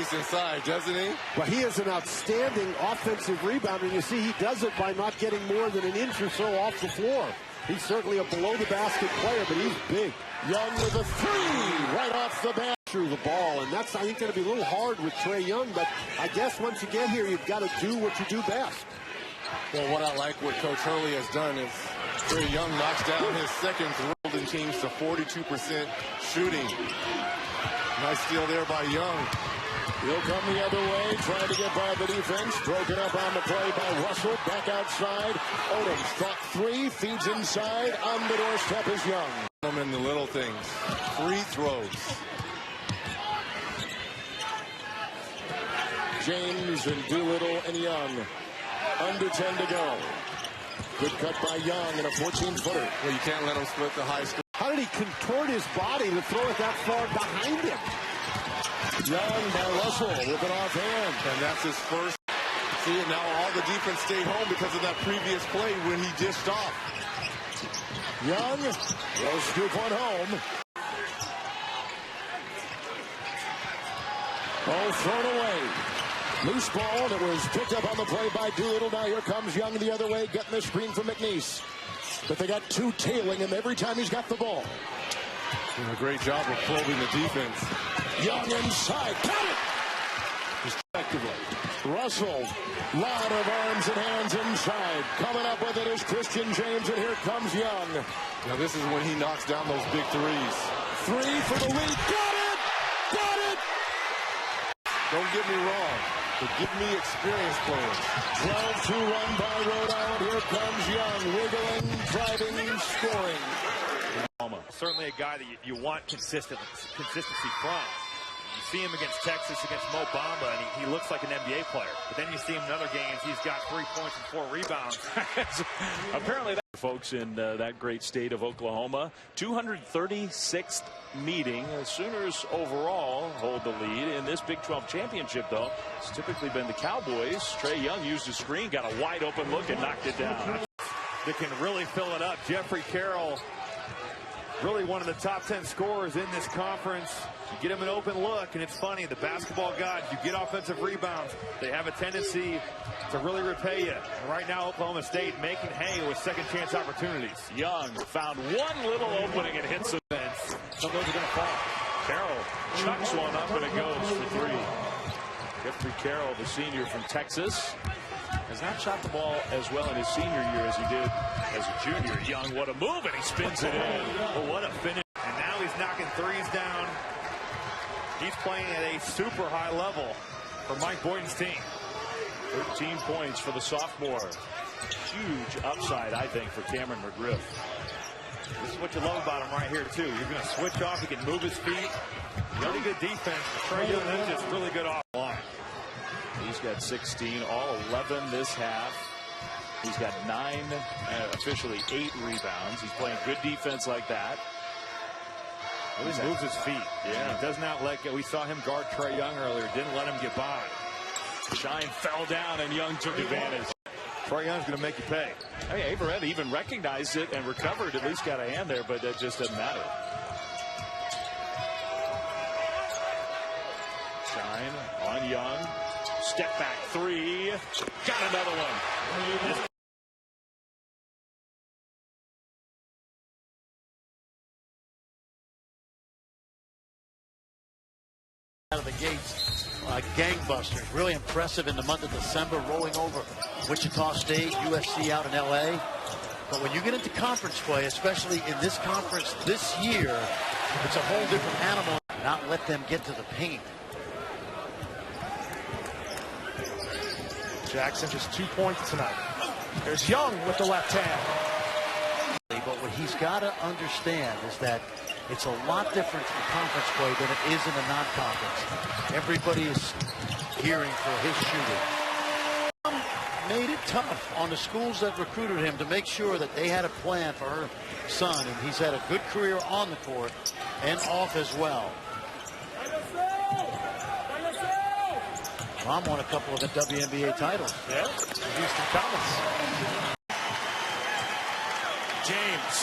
He's inside, doesn't he? Well, he is an outstanding offensive rebounder, and you see he does it by not getting more than an inch or so off the floor. He's certainly a below-the-basket player, but he's big. Young with a three right off the bat. Through the ball, and that's, I think, going to be a little hard with Trae Young, but I guess once you get here, you've got to do what you do best. Well, what I like what Coach Hurley has done is Trae Young knocks down his second golden teams to 42% shooting. Nice steal there by Young. He'll come the other way, trying to get by the defense. Broken up on the play by Russell. Back outside. Odom struck three, feeds inside. On the doorstep is Young. In the little things. Free throws. James and Doolittle and Young. Under 10 to go. Good cut by Young and a 14-footer. Well, you can't let him split the high score. How did he contort his body to throw it that far behind him? Young by Russell with an offhand. And that's his first. See, now all the defense stayed home because of that previous play when he dished off. Young will scoop one home. Ball thrown away. Loose ball that was picked up on the play by Doolittle. Now here comes Young the other way, getting the screen from McNeese. But they got two tailing him every time he's got the ball. Doing a great job of probing the defense. Young inside. Got it! Respectively. Russell. Lot of arms and hands inside. Coming up with it is Christian James, and here comes Young. Now this is when he knocks down those big threes. Three for the lead. Got it! Got it! Don't get me wrong, but give me experienced players. 12-2 run by Rhode Island. Here comes Young. Wiggling, driving, scoring. Certainly a guy that you want consistency from. You see him against Texas, against Mo Bamba, and he looks like an NBA player. But then you see him in other games, he's got 3 points and 4 rebounds. Apparently, folks in that great state of Oklahoma, 236th meeting. The Sooners overall hold the lead in this Big 12 championship, though. It's typically been the Cowboys. Trae Young used his screen, got a wide open look, and knocked it down. They can really fill it up. Jeffrey Carroll, really one of the top 10 scorers in this conference. You get him an open look, and it's funny, the basketball gods, you get offensive rebounds, they have a tendency to really repay you. And right now, Oklahoma State making hay with second chance opportunities. Young found one little opening and hits it. Some of those are going to fall. Carroll chucks one up, and it goes for three. Jeffrey Carroll, the senior from Texas, has not shot the ball as well in his senior year as he did as a junior. Young, what a move, and he spins it in. Well, what a finish. And now he's knocking threes down. He's playing at a super high level for Mike Boynton's team. 13 points for the sophomore. Huge upside, I think, for Cameron McGriff. This is what you love about him right here, too. You're going to switch off. He can move his feet. Really good defense. Trae Young is just really good off the line. He's got 16, all 11 this half. He's got 9, officially 8 rebounds. He's playing good defense like that. He moves his feet. Yeah. He does not let go. We saw him guard Trae Young earlier. Didn't let him get by. Shine fell down, and Young took advantage. Trae Young's going to make you pay. Hey, Averett even recognized it and recovered. At least got a hand there, but that just doesn't matter. Shine on Young. Step back three. Got another one. Out of the gates, gangbusters. Really impressive in the month of December, rolling over Wichita State, USC out in LA. But when you get into conference play, especially in this conference this year, it's a whole different animal. Not let them get to the paint. Jackson just 2 points tonight. There's Young with the left hand. But what he's got to understand is that it's a lot different in conference play than it is in the non-conference. Everybody is gearing for his shooting. Made it tough on the schools that recruited him to make sure that they had a plan for her son, and he's had a good career on the court and off as well. Mom won a couple of the WNBA titles. Yeah, Houston Comets. James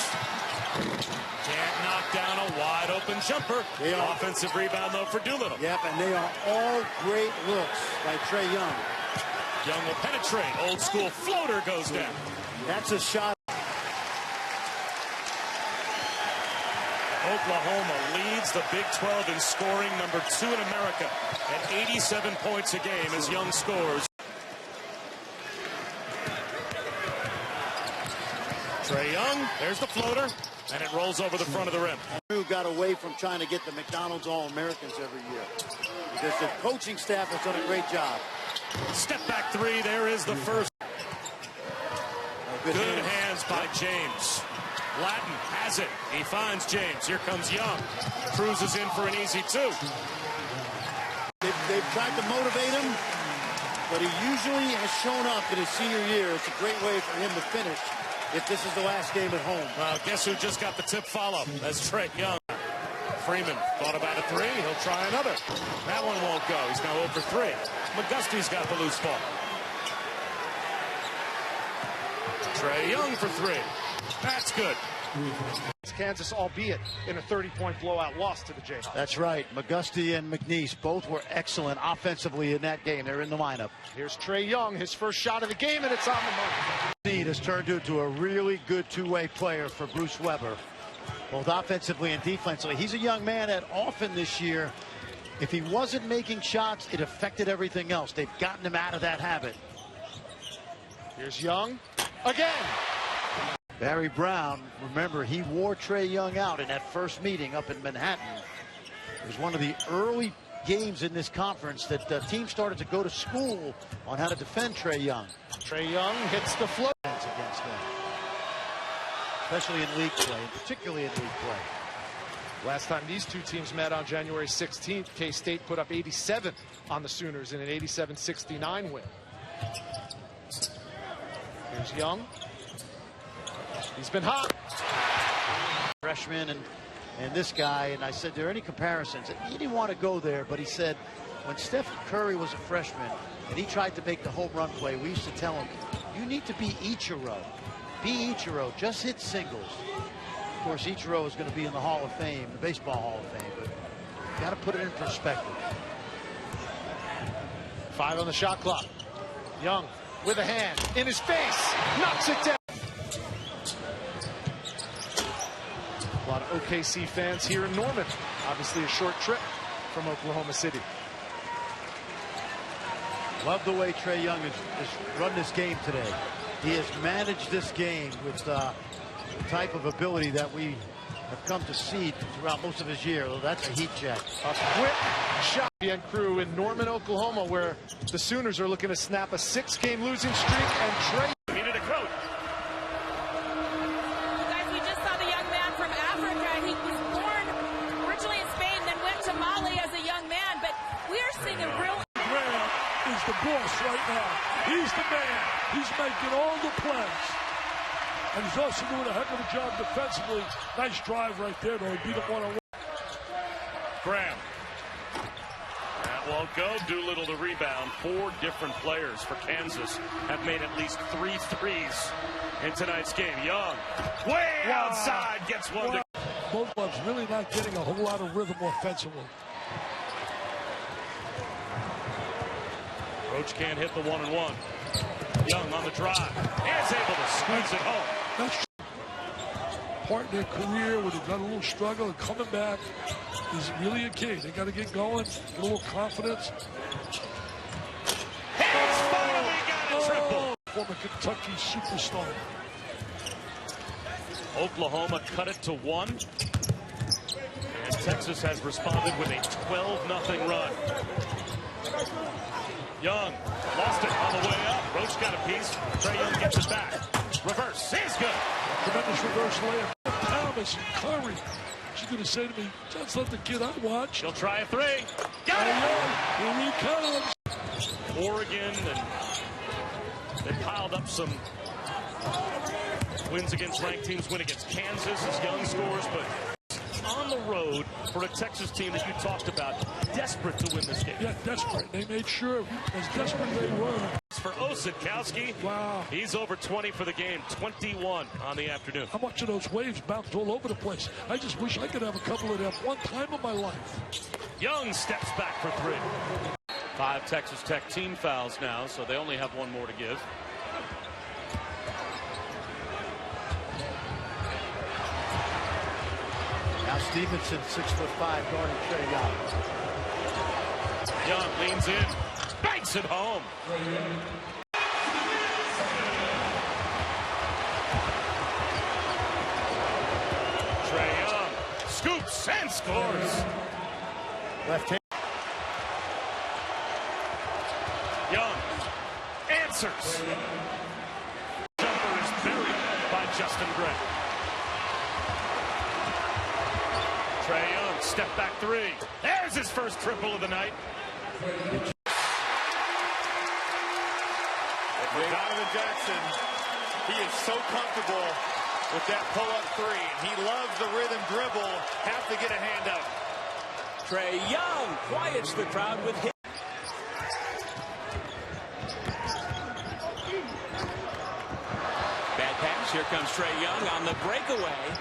can't knock down a wide open jumper. Offensive rebound, though, for Doolittle. Yep, and they are all great looks by Trae Young. Young will penetrate. Old school floater goes down. That's a shot. Oklahoma leads the Big 12 in scoring, number 2 in America, at 87 points a game as Young scores. Trae Young, there's the floater, and it rolls over the front of the rim. Who got away from trying to get the McDonald's All-Americans every year because the coaching staff has done a great job. Step back three, there is the first. Good hands by James. Latin has it. He finds James. Here comes Young. Cruises in for an easy 2. They've tried to motivate him, but he usually has shown up in his senior year. It's a great way for him to finish if this is the last game at home. Well, guess who just got the tip follow? That's Trae Young. Freeman thought about a 3. He'll try another. That one won't go. He's now 0 for 3. McGusty's got the loose ball. Trae Young for 3. That's good. Kansas, albeit in a 30-point blowout loss to the Jayhawks. That's right. McGusty and McNeese both were excellent offensively in that game. They're in the lineup. Here's Trae Young, his first shot of the game, and it's on the money. Need has turned into a really good two-way player for Bruce Weber, both offensively and defensively. He's a young man that often this year, if he wasn't making shots, it affected everything else. They've gotten him out of that habit. Here's Young again. Barry Brown, remember, he wore Trae Young out in that first meeting up in Manhattan. It was one of the early games in this conference that the team started to go to school on how to defend Trae Young. Trae Young hits the float Against them, especially in league play, and particularly in league play. Last time these two teams met on January 16th, K-State put up 87 on the Sooners in an 87-69 win. Here's Young. He's been hot. Freshman and this guy, and I said, there are any comparisons? And he didn't want to go there, but he said, when Steph Curry was a freshman and he tried to make the home run play, we used to tell him, you need to be Ichiro. Be Ichiro. Just hit singles. Of course, Ichiro is going to be in the Hall of Fame, the Baseball Hall of Fame, but you got to put it in perspective. 5 on the shot clock. Young with a hand in his face, knocks it down. A lot of OKC fans here in Norman. Obviously a short trip from Oklahoma City. Love the way Trae Young has run this game today. He has managed this game with the type of ability that we have come to see throughout most of his year. Well, that's a heat check. A quick shot. And crew in Norman, Oklahoma, where the Sooners are looking to snap a 6-game losing streak, and Trae Needed a quote. Guys, we just saw the young man from Africa. He was born originally in Spain, then went to Mali as a young man, but we are seeing a real... Graham is the boss right now. He's the man. He's making all the plays. And he's also doing a heck of a job defensively. Nice drive right there, though. He beat him one-on-one. Graham. That won't go. Doolittle the rebound. 4 different players for Kansas have made at least 3 threes in tonight's game. Young, way outside, gets one. To Both clubs really not getting a whole lot of rhythm offensively. Roach can't hit the 1-and-1. Young on the drive. Is able to squeeze it home. That's part of their career where they've got a little struggle, and coming back is really a key. They got to get going, get a little confidence. He's finally got a triple. Former Kentucky superstar. Oklahoma cut it to 1. And Texas has responded with a 12-0 run. Young lost it on the way up. Roach got a piece. Trae Young gets it back. Reverse. He's good. Tremendous reverse layup. Thomas and Curry. She's going to say to me, just let the kid I watch. He'll try a 3. Got it. Here he comes. Oregon, and they piled up some wins against ranked teams. Win against Kansas as Young scores, but on the road for a Texas team that you talked about, desperate to win this game. Yeah, desperate. They made sure, as desperate they were, For Osadkowski. Wow. He's over 20 for the game. 21 on the afternoon. How much of those waves bounced all over the place? I just wish I could have a couple of them one time in my life. Young steps back for 3. 5 Texas Tech team fouls now, so they only have one more to give. Now Stevenson, 6'5", guarding Trae Young. Young leans in, banks it home. Trae Young scoops and scores. Left hand. Young answers. Jumper is buried by Justin Gray. Trae Young, step back 3. There's his first triple of the night. Donovan Jackson, he is so comfortable with that pull-up 3. He loves the rhythm dribble. Have to get a hand up. Trae Young quiets the crowd with him. Bad pass. Here comes Trae Young on the breakaway.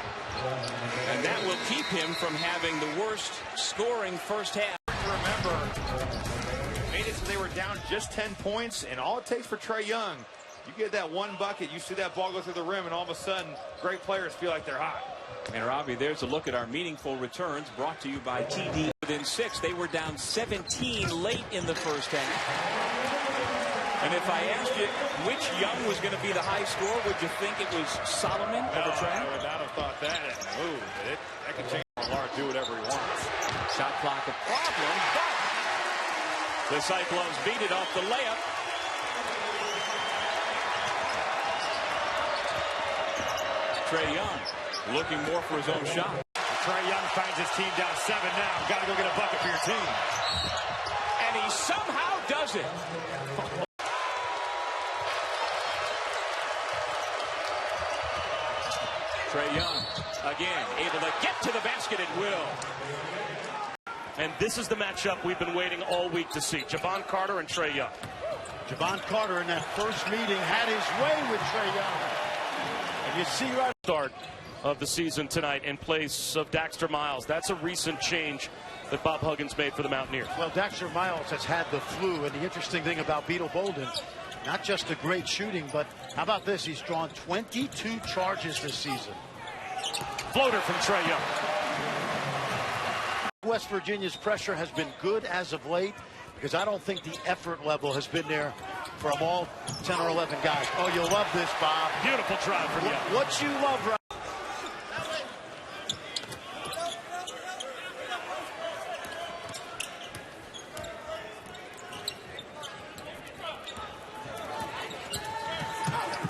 And that will keep him from having the worst scoring first half. Remember, made it so they were down just 10 points, and all it takes for Trae Young, you get that one bucket, you see that ball go through the rim, and all of a sudden, great players feel like they're hot. And Robbie, there's a look at our meaningful returns brought to you by TD. Within 6, they were down 17 late in the first half. And if I asked you which Young was going to be the high scorer, would you think it was Solomon over Trae? I would not have thought that. Ooh, that can change. Lamar do whatever he wants. Shot clock a problem, but the Cyclones beat it off the layup. Trae Young looking more for his own shot. Trae Young finds his team down 7 now. Got to go get a bucket for your team. And he somehow does it. Trae Young, again, able to get to the basket at will. And this is the matchup we've been waiting all week to see. Javon Carter and Trae Young. Javon Carter in that first meeting had his way with Trae Young. And you see right Start of the season tonight in place of Daxter Miles. That's a recent change that Bob Huggins made for the Mountaineers. Well, Daxter Miles has had the flu, and the interesting thing about Beetle Bolden, not just a great shooting, but how about this? He's drawn 22 charges this season. Floater from Trae Young. West Virginia's pressure has been good as of late, because I don't think the effort level has been there from all 10 or 11 guys. Oh, you'll love this, Bob. Beautiful drive from Young. What you love, right?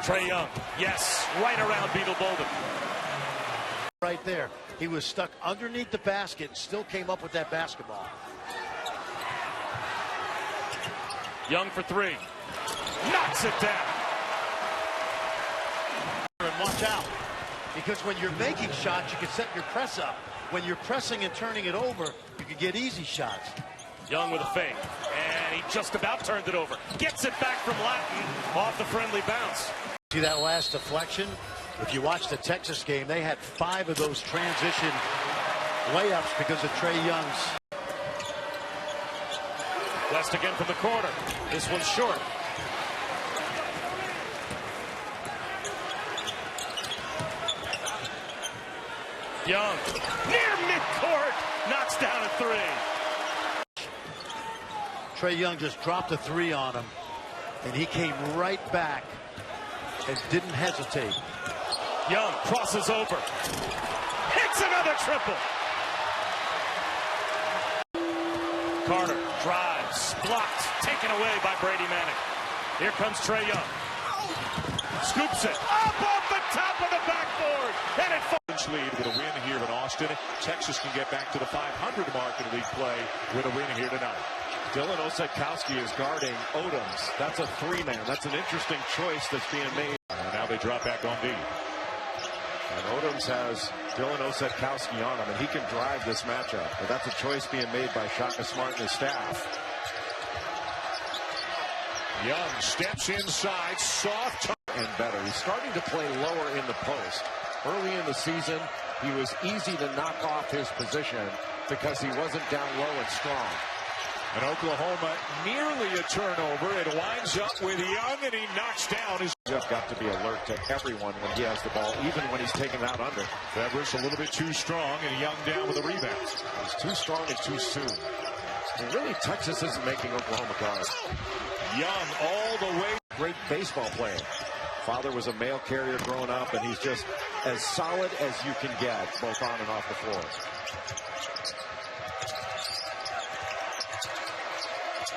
Trae Young, yes, right around Beetle Bolden. Right there. He was stuck underneath the basket and still came up with that basketball. Young for 3. Knocks it down. And watch out, because when you're making shots, you can set your press up. When you're pressing and turning it over, you can get easy shots. Young with a fake, and he just about turned it over. Gets it back from Latin off the friendly bounce. See that last deflection? If you watch the Texas game, they had 5 of those transition layups because of Trae Young's. West again from the corner. This one's short. Young, near midcourt, knocks down a 3. Trae Young just dropped a 3 on him, and he came right back and didn't hesitate. Young crosses over. Hits another triple. Carter drives, blocked, taken away by Brady Manick. Here comes Trae Young. Scoops it up off the top of the backboard, and it falls. Lead with a win here in Austin. Texas can get back to the 500 mark in league play with a win here tonight. Dylan Osadkowski is guarding Odoms. That's a 3-man. That's an interesting choice that's being made. And now they drop back on D. And Odoms has Dylan Osadkowski on him, and he can drive this matchup. But that's a choice being made by Shaka Smart and his staff. Young steps inside, soft and better. He's starting to play lower in the post. Early in the season, he was easy to knock off his position because he wasn't down low and strong. And Oklahoma nearly a turnover. It winds up with Young, and he knocks down his. You've got to be alert to everyone when he has the ball, even when he's taken out under. Bever's a little bit too strong, and Young down with the rebound. He's too strong and too soon. And really, Texas isn't making Oklahoma guard. Young all the way. Great baseball player. Father was a mail carrier growing up, and he's just as solid as you can get, both on and off the floor.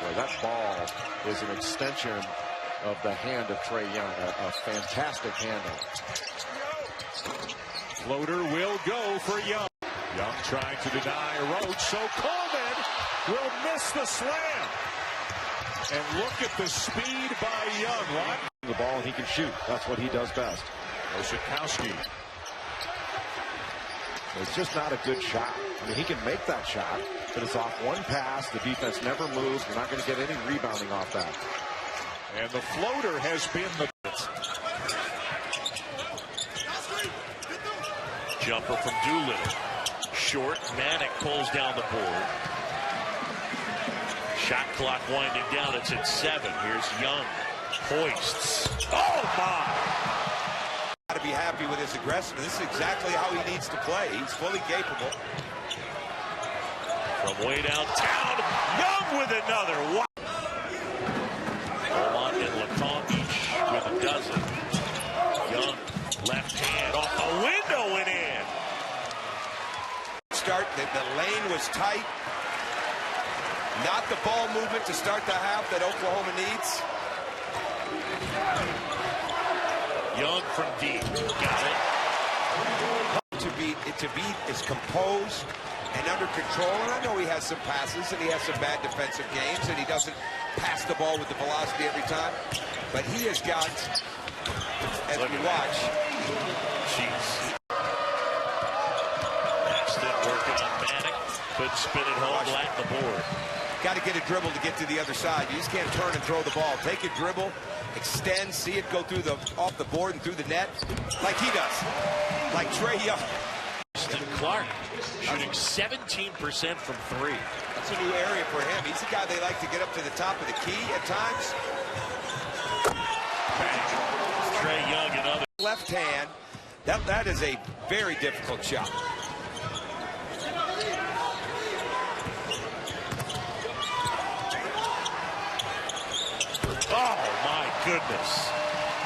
Well, that ball is an extension of the hand of Trae Young, a fantastic handle. Floater will go for Young. Young trying to deny Roach, so Coleman will miss the slam. And look at the speed by Young. Right? The ball, and he can shoot. That's what he does best. Oshikowski. It's just not a good shot. I mean, he can make that shot, but it's off one pass. The defense never moves. We're not going to get any rebounding off that. And the floater has been the... Jumper from Doolittle. Short. Manick pulls down the board. Shot clock winding down. It's at 7. Here's Young. Hoists. Oh, my! Got to be happy with his aggressiveness. This is exactly how he needs to play. He's fully capable. From way downtown, Young with another. Beaumont and LeComte each with a dozen. Young, left hand off the window and in. Start, the lane was tight. Not the ball movement to start the half that Oklahoma needs. Young from deep. Got it. To be as composed and under control. And I know he has some passes and he has some bad defensive games and he doesn't pass the ball with the velocity every time. But he has got, as we watch. Jeez. Paxton working on Manick. Couldn't spin it home, flat the board. Got to get a dribble to get to the other side. You just can't turn and throw the ball. Take a dribble, extend, see it go through off the board and through the net like he does. Like Trae Young. Clark shooting 17% from 3. That's a new area for him. He's a guy they like to get up to the top of the key at times. Trae Young and others. Left hand. That is a very difficult shot. Oh, my goodness.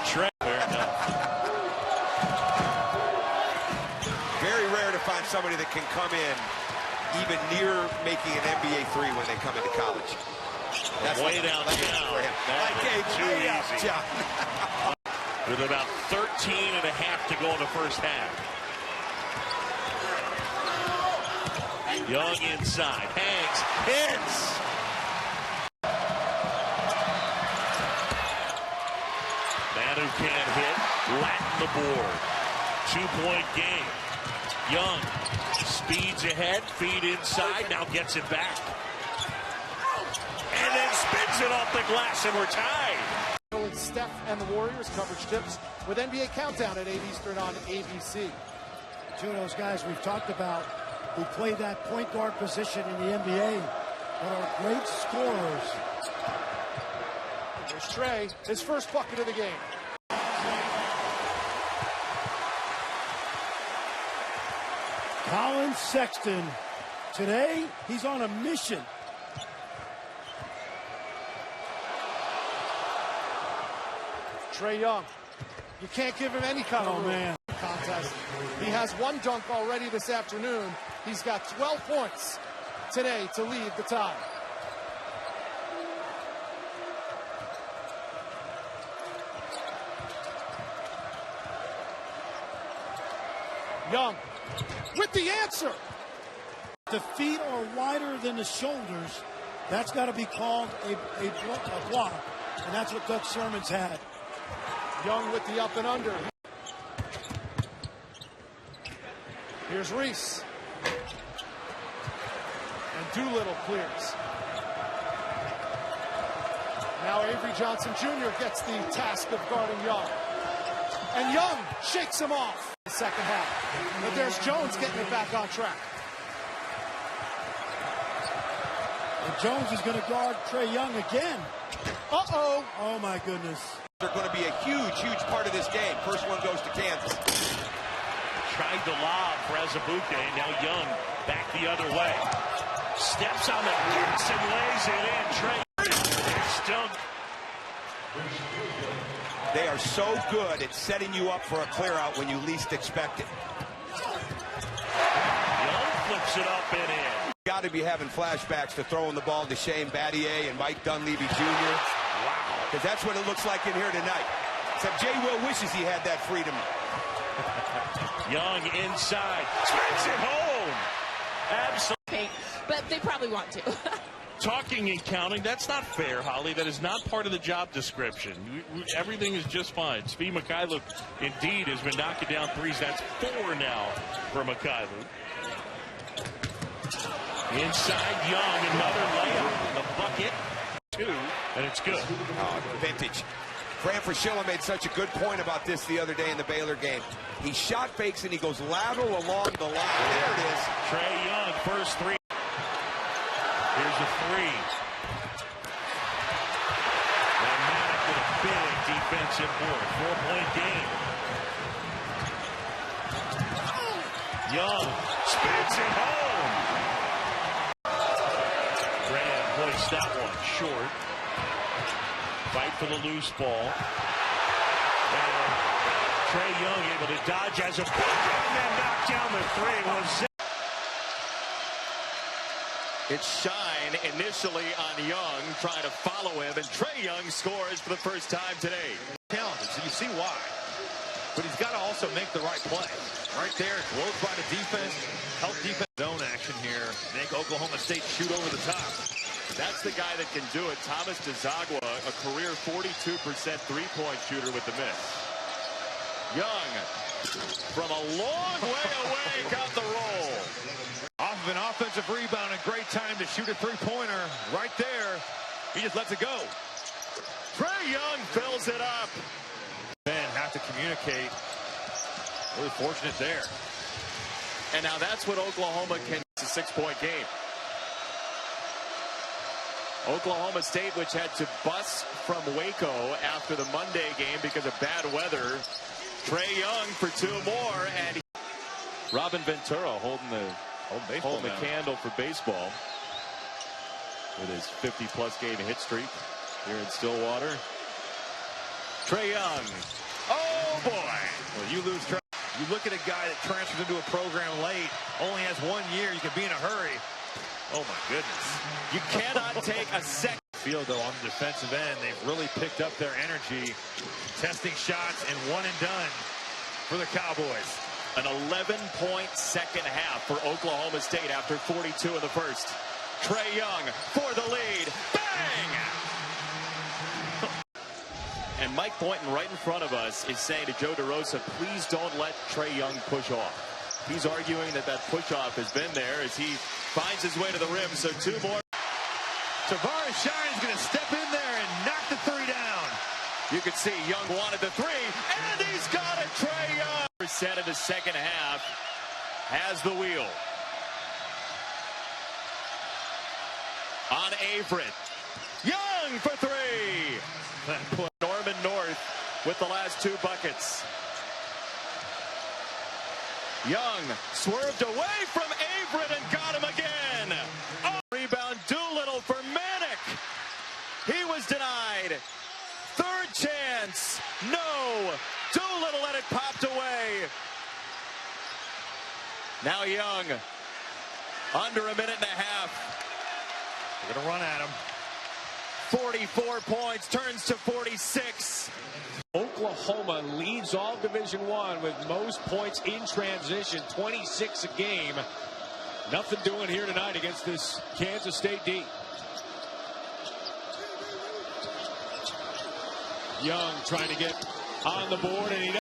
Trae, fair enough. Very rare to find somebody that can come in even near making an NBA 3 when they come into college. That's way downtown. Too easy. With about 13 and a half to go in the first half. Young inside. Hangs. Hits. Manu can't hit. Latin the board. 2-point game. Young speeds ahead. Feed inside. Now gets it back. And then spins it off the glass, and we're tied. Steph and the Warriors coverage tips with NBA Countdown at 8 Eastern on ABC. Two of those guys we've talked about who play that point guard position in the NBA but are great scorers. There's Trae, his first bucket of the game. Colin Sexton. Today, he's on a mission. Trae Young. You can't give him any kind of man. Contest. He has one dunk already this afternoon. He's got 12 points today to lead the tie. Young with the answer. The feet are wider than the shoulders. That's got to be called a block. And that's what Doug Sherman's had. Young with the up and under. Here's Reese. And Doolittle clears. Now Avery Johnson Jr. gets the task of guarding Young. And Young shakes him off in the second half. But there's Jones getting it back on track. And Jones is going to guard Trae Young again. Uh-oh. Oh, my goodness. They're going to be a huge, huge part of this game. First one goes to Kansas. Tried the lob for Azubuike. Now Young back the other way. Steps on the bricks and lays it in. Trae still. They are so good at setting you up for a clear out when you least expect it. Young flips it up and in. Got to be having flashbacks to throwing the ball to Shane Battier and Mike Dunleavy Jr. Wow. Because that's what it looks like in here tonight. Except Jay Will wishes he had that freedom. Young inside. Spins it home. Absolutely. But they probably want to. Talking and counting, that's not fair, Holly. That is not part of the job description. Everything is just fine. Speed Mikhailuk, indeed, has been knocking down threes. That's 4 now for Mikhailuk. Inside Young, another layup. The bucket, 2, and it's good. Oh, vintage. Fran Fraschilla made such a good point about this the other day in the Baylor game. He shot fakes and he goes lateral along the line. There it is. Trae Young, first 3. Here's a 3. And Manic with a big defensive board. 4-point game. Young spins it home. Graham hoists that one short. Fight for the loose ball. And Trae Young able to dodge as a bucket and then knock down the 3. Was It's Shine initially on Young, trying to follow him, and Trae Young scores for the first time today. Talented, so you see why. But he's got to also make the right play. Right there, close by the defense, help defense. Zone action here, make Oklahoma State shoot over the top. That's the guy that can do it. Thomas DeZagua, a career 42% three-point shooter with the miss. Young, from a long way away, got the roll. Off of an offensive rebound, a great time to shoot a three-pointer. Right there, he just lets it go. Trae Young fills it up. Men have to communicate. Really fortunate there. And now that's what Oklahoma can. It's a 6-point game. Oklahoma State, which had to bus from Waco after the Monday game because of bad weather. Trae Young for 2 more, and Robin Ventura holding the candle for baseball with his 50-plus game hit streak here in Stillwater. Trae Young. Oh boy! Well, you lose Trae. You look at a guy that transfers into a program late, only has 1 year. You can be in a hurry. Oh my goodness! You cannot take a second. Field though on the defensive end, they've really picked up their energy, testing shots and 1 and done for the Cowboys. An 11-point second half for Oklahoma State after 42 in the first. Trae Young for the lead. Bang! And Mike Boynton right in front of us is saying to Joe DeRosa, please don't let Trae Young push off. He's arguing that push-off has been there as he finds his way to the rim. So 2 more. Tavares Shine's going to step in there and knock the 3 down. You can see Young wanted the 3, and he's got it. Trae Young. Set in the second half. Has the wheel. On Averett. Young for 3. Norman North with the last 2 buckets. Young swerved away from Averett and got him again. Oh, rebound Doolittle for Manic. He was denied. 3rd chance. No. Doolittle let it popped away. Now Young. Under a minute and a half. They're going to run at him. 44 points, turns to 46. Oklahoma leads all Division I with most points in transition, 26 a game. Nothing doing here tonight against this Kansas State D. Young trying to get on the board, and he does.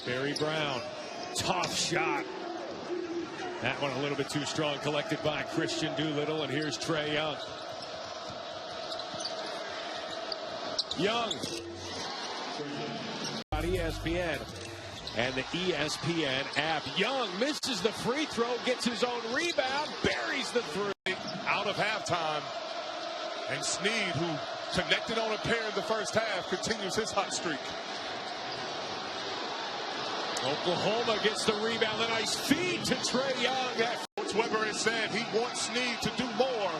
Barry Brown, tough shot. That one a little bit too strong, collected by Christian Doolittle, and here's Trae Young. Young on ESPN and the ESPN app. Young misses the free throw, gets his own rebound, buries the three. Out of halftime, and Sneed, who connected on a pair in the first half, continues his hot streak. Oklahoma gets the rebound. A nice feed to Trae Young. Coach Weber has said he wants Sneed to do more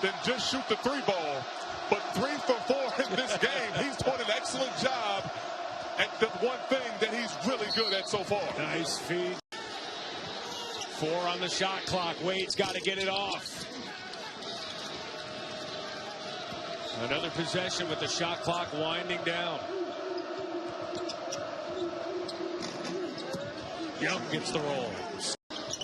than just shoot the three ball. But 3 for 4 in this game. He's doing an excellent job at the one thing that he's really good at so far. Nice feed. 4 on the shot clock. Wade's got to get it off. Another possession with the shot clock winding down. Young gets the roll.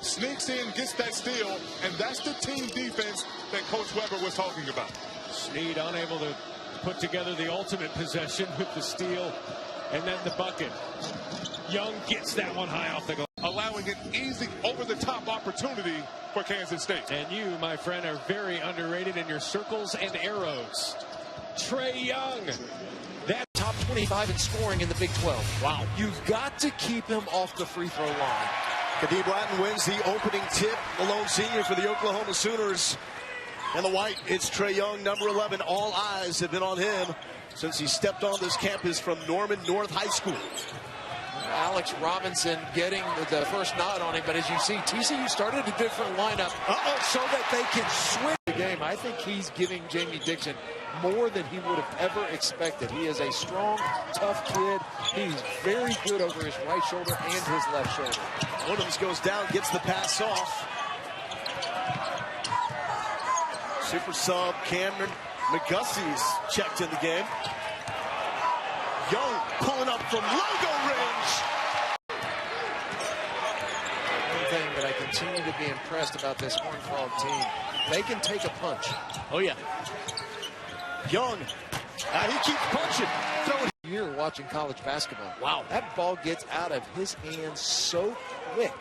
Sneaks in, gets that steal, and that's the team defense that Coach Weber was talking about. Sneed unable to put together the ultimate possession with the steal and then the bucket. Young gets that one high off the goal. Allowing an easy over-the-top opportunity for Kansas State. And you, my friend, are very underrated in your circles and arrows. Trae Young. That top 25 in scoring in the Big 12. Wow. You've got to keep him off the free throw line. Kadeem Blatton wins the opening tip. The lone senior for the Oklahoma Sooners. And the white, it's Trae Young, number 11. All eyes have been on him since he stepped on this campus from Norman North High School. Alex Robinson getting the first nod on him, but as you see, TCU started a different lineup so that they can swing the game. I think he's giving Jamie Dixon more than he would have ever expected. He is a strong, tough kid. He's very good over his right shoulder and his left shoulder. Williams goes down, gets the pass off. Super sub Cameron McGussie's checked in the game. Young pulling up from logo range. One thing that I continue to be impressed about this Horned Frog team, they can take a punch. Oh, yeah. Young, he keeps punching. Throwing. You're watching college basketball. Wow. That ball gets out of his hands so quick.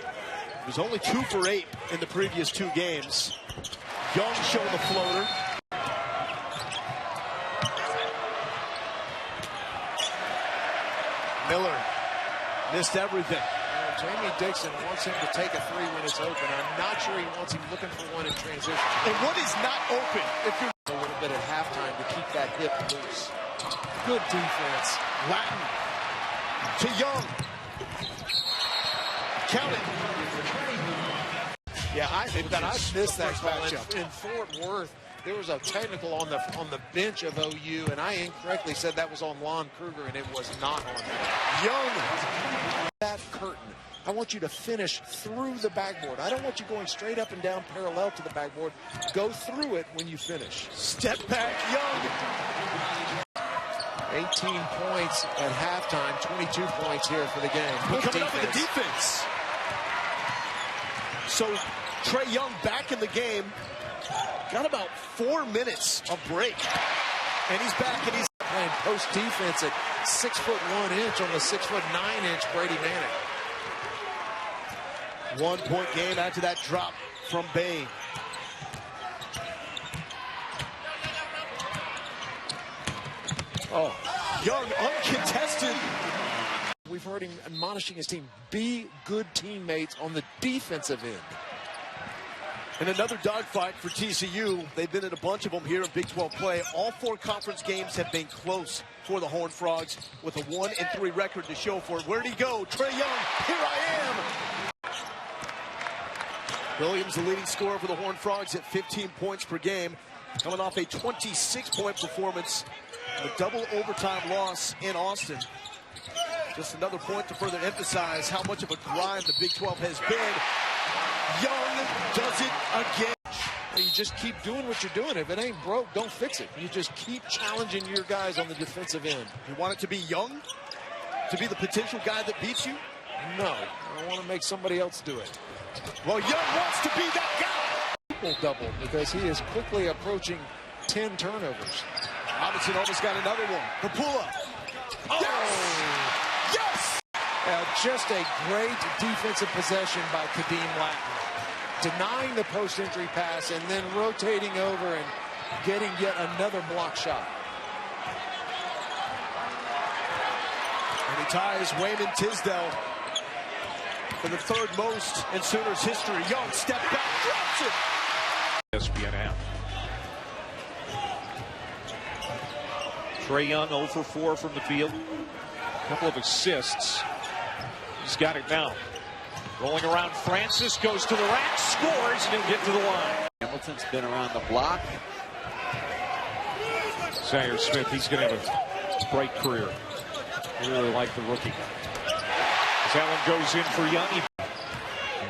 He was only 2 for 8 in the previous 2 games. Young showing the floater. Miller missed everything. Jamie Dixon wants him to take a 3 when it's open. I'm not sure he wants him looking for one in transition. And what is not open? If you're a little bit at halftime to keep that hip loose. Good defense. Latin to Young. Count it. Yeah, I missed that call in Fort Worth. There was a technical on the bench of OU, and I incorrectly said that was on Lon Kruger, and it was not on him. Young. That curtain. I want you to finish through the backboard. I don't want you going straight up and down parallel to the backboard. Go through it when you finish. Step back, Young. 18 points at halftime, 22 points here for the game. We're coming up with the defense. So Trae Young back in the game. Got about 4 minutes of break. And he's back, and he's playing post defense at 6'1" on the 6'9" Brady Manick. 1 point game after that drop from Bain. Oh, Young uncontested. We've heard him admonishing his team, be good teammates on the defensive end. And another dogfight for TCU. They've been in a bunch of them here in Big 12 play. All 4 conference games have been close for the Horned Frogs with a 1-3 record to show for it. Where'd he go? Trae Young, here I am. Williams, the leading scorer for the Horned Frogs at 15 points per game, coming off a 26-point performance, a double overtime loss in Austin. Just another point to further emphasize how much of a grind the Big 12 has been. Young does it again. You just keep doing what you're doing. If it ain't broke, don't fix it. You just keep challenging your guys on the defensive end. You want it to be Young? To be the potential guy that beats you? No. I want to make somebody else do it. Well, Young wants to be that guy. Double because he is quickly approaching 10 turnovers. Robinson almost got another one. Kapula. Oh! Yes! Just a great defensive possession by Kadeem Latin. Denying the post-entry pass and then rotating over and getting yet another block shot. He ties Wayman Tisdale for the third most in Sooners history. Young step back, drops it. ESPN app. Trae Young 0 for 4 from the field. A couple of assists. He's got it now. Rolling around, Francis goes to the rack, scores, and he'll get to the line. Hamilton's been around the block. Zaire Smith, he's going to have a bright career. I really like the rookie. As Allen goes in for Young.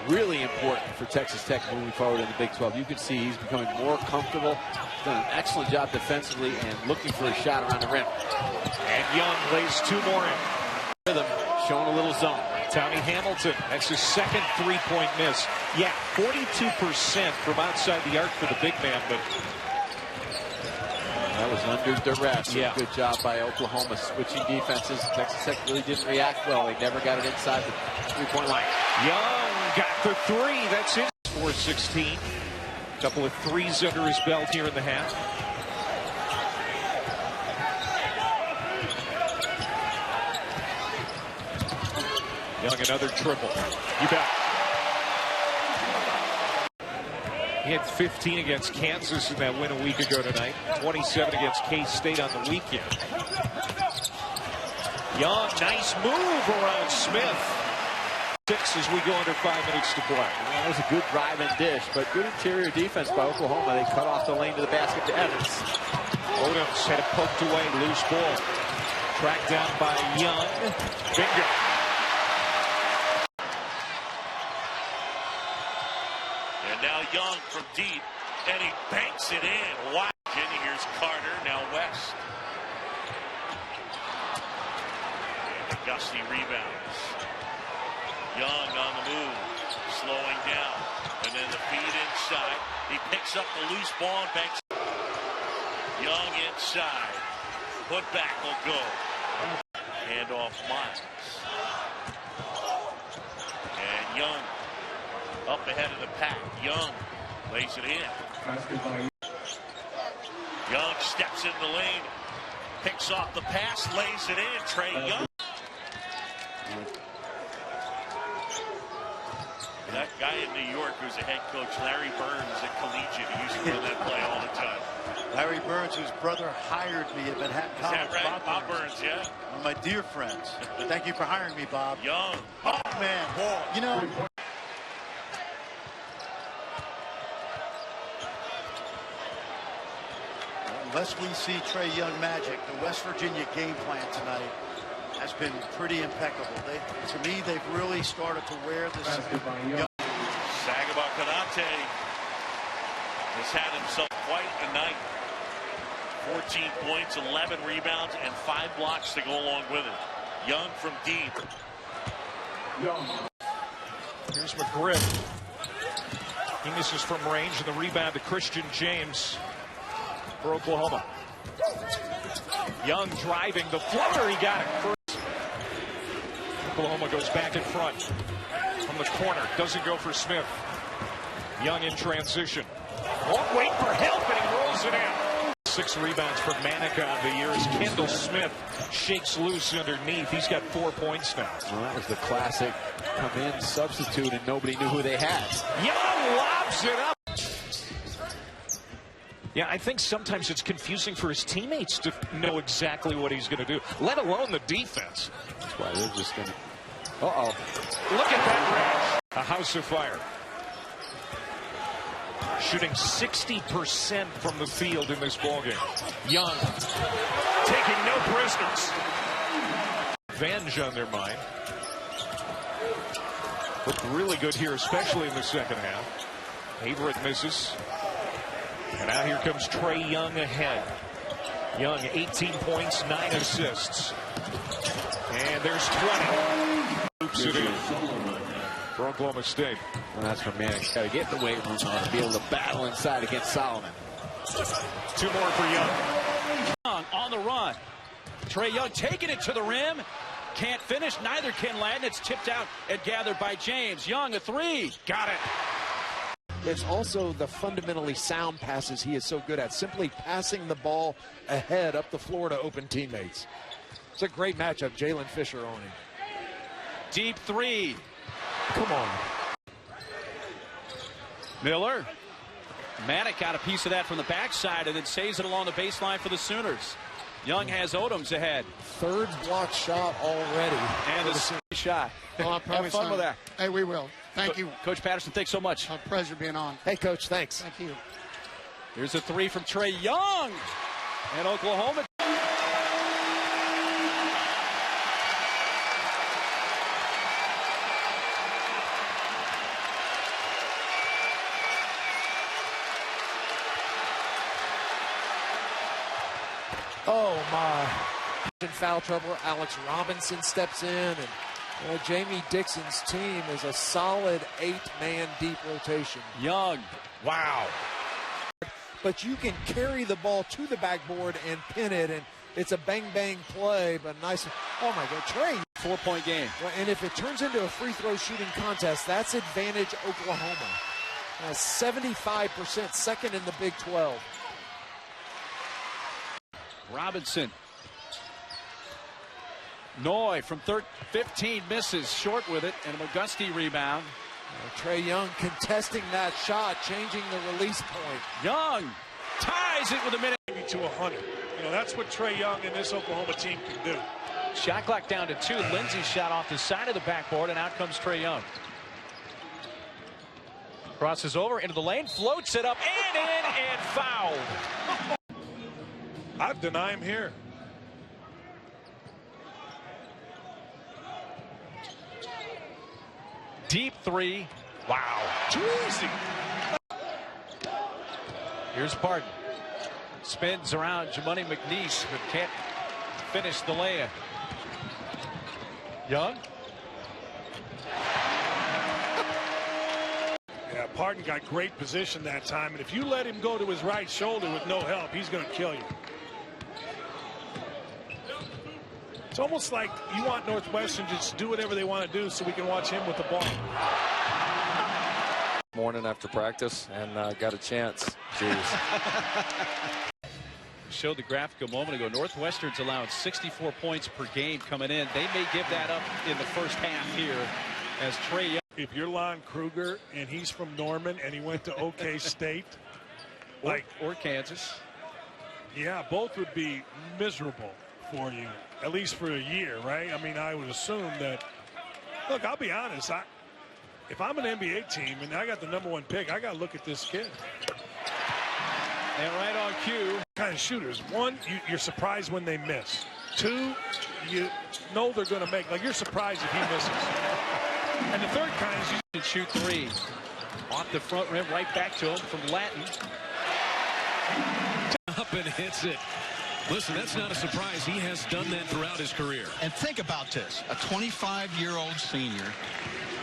Really important for Texas Tech moving forward in the Big 12. You can see he's becoming more comfortable. He's done an excellent job defensively and looking for a shot around the rim. And Young lays 2 more in. Rhythm, showing a little zone. Tommy Hamilton, that's his second three-point miss. Yeah, 42% from outside the arc for the big man, but that was under duress. Yeah. Good job by Oklahoma switching defenses. Texas Tech really didn't react well. They never got it inside the three-point line. Young got the 3. That's it. 4-16. A couple of threes under his belt here in the half. Young, another triple. You bet. He had 15 against Kansas in that win a week ago tonight. 27 against K-State on the weekend. Young, nice move around Smith. 6 as we go under 5 minutes to play. Well, that was a good drive and dish, but good interior defense by Oklahoma. They cut off the lane to the basket to Evans. Odoms had it poked away, loose ball. Tracked down by Young. Bingo. And now Young from deep, and he banks it in. Wow. Here's Carter, now West. And a gusty rebounds. Young on the move, slowing down. And then the feed inside. He picks up the loose ball and banks. Young inside. Put back will go. Hand off Miles. And Young up ahead of the pack. Young lays it in. Young steps in the lane. Picks off the pass, lays it in. Trae Young. That guy in New York who's a head coach, Larry Burns at Collegiate, he used to run that play all the time. Larry Burns, whose brother hired me at Manhattan College. Is that right? Bob Burns, yeah. One of my dear friends. Thank you for hiring me, Bob. Young. Oh, man. You know, unless we see Trae Young magic, the West Virginia game plan tonight has been pretty impeccable. To me, they've really started to wear this. Sagaba Konate has had himself quite a night. 14 points, 11 rebounds, and 5 blocks to go along with it. Young from deep. Here's McGriff. He misses from range, and the rebound to Christian James for Oklahoma. Young driving the floater. He got it first. Oklahoma goes back in front from the corner. Doesn't go for Smith. Young in transition. Won't wait for help, and he rolls it in. 6 rebounds for Manica on the year as Kendall Smith shakes loose underneath. He's got 4 points now. Well, that was the classic come in, substitute, and nobody knew who they had. Young lobs it up. Yeah, I think sometimes it's confusing for his teammates to know exactly what he's going to do, let alone the defense. That's why they're just going to... Uh-oh. Look at that range. A house of fire. Shooting 60% from the field in this ballgame. Young taking no prisoners. Revenge on their mind. Looked really good here, especially in the second half. Averett misses. And now here comes Trae Young ahead. Young, 18 points, 9 assists. And there's 20. Oops, it is. For Oklahoma State. Well, that's for Manic. Got to get in the weight room now to be able to battle inside against Solomon. 2 more for Young. On the run. Trae Young taking it to the rim. Can't finish. Neither can Ladden. It's tipped out and gathered by James. Young, a 3. Got it. It's also the fundamentally sound passes he is so good at. Simply passing the ball ahead up the floor to open teammates. It's a great matchup. Jalen Fisher owning. Deep three. Come on. Miller. Manick got a piece of that from the backside and then saves it along the baseline for the Sooners. Young has Odoms ahead. Third block shot already. And the shot. Well, have fun with that. Hey, we will. Thank you. Coach Patterson, thanks so much. A pleasure being on. Hey, Coach, thanks. Thank you. Here's a three from Trae Young. And Oklahoma. Oh, my. In foul trouble, Alex Robinson steps in, and Jamie Dixon's team is a solid 8-man deep rotation. Young. Wow. But you can carry the ball to the backboard and pin it, and it's a bang-bang play, but nice. Oh, my God. Trae. 4-point game. Well, and if it turns into a free throw shooting contest, that's advantage Oklahoma. 75%, second in the Big 12. Robinson. Noy from 15 misses, short with it, and a McGusty rebound. Trae Young contesting that shot, changing the release point. Young ties it with a minute. To 100. You know, that's what Trae Young and this Oklahoma team can do. Shot clock down to 2. Lindsey shot off the side of the backboard, and out comes Trae Young. Crosses over into the lane, floats it up and in, and fouled. I'd deny him here. Deep three. Wow. Too easy. Here's Parton. Spins around Jamoni McNeese, but can't finish the layup. Young. Yeah, Parton got great position that time, and if you let him go to his right shoulder with no help, he's going to kill you. It's almost like you want Northwestern to just do whatever they want to do so we can watch him with the ball. Morning after practice and got a chance. Jeez. Showed the graphic a moment ago. Northwestern's allowed 64 points per game coming in. They may give that up in the first half here as Trae Young. If you're Lon Kruger and he's from Norman and he went to OK State, or Kansas. Yeah, both would be miserable for you, at least for a year, right? I mean, I would assume that. Look, I'll be honest. If I'm an NBA team and I got the #1 pick, I got to look at this kid. And right on cue. Kind of shooters. One, you're surprised when they miss. Two, you know they're going to make. Like, you're surprised if he misses. And the third kind is you can shoot three. Off the front rim, right back to him from Latin. Up and hits it. Listen, that's not a surprise. He has done that throughout his career. And think about this. A 25-year-old senior,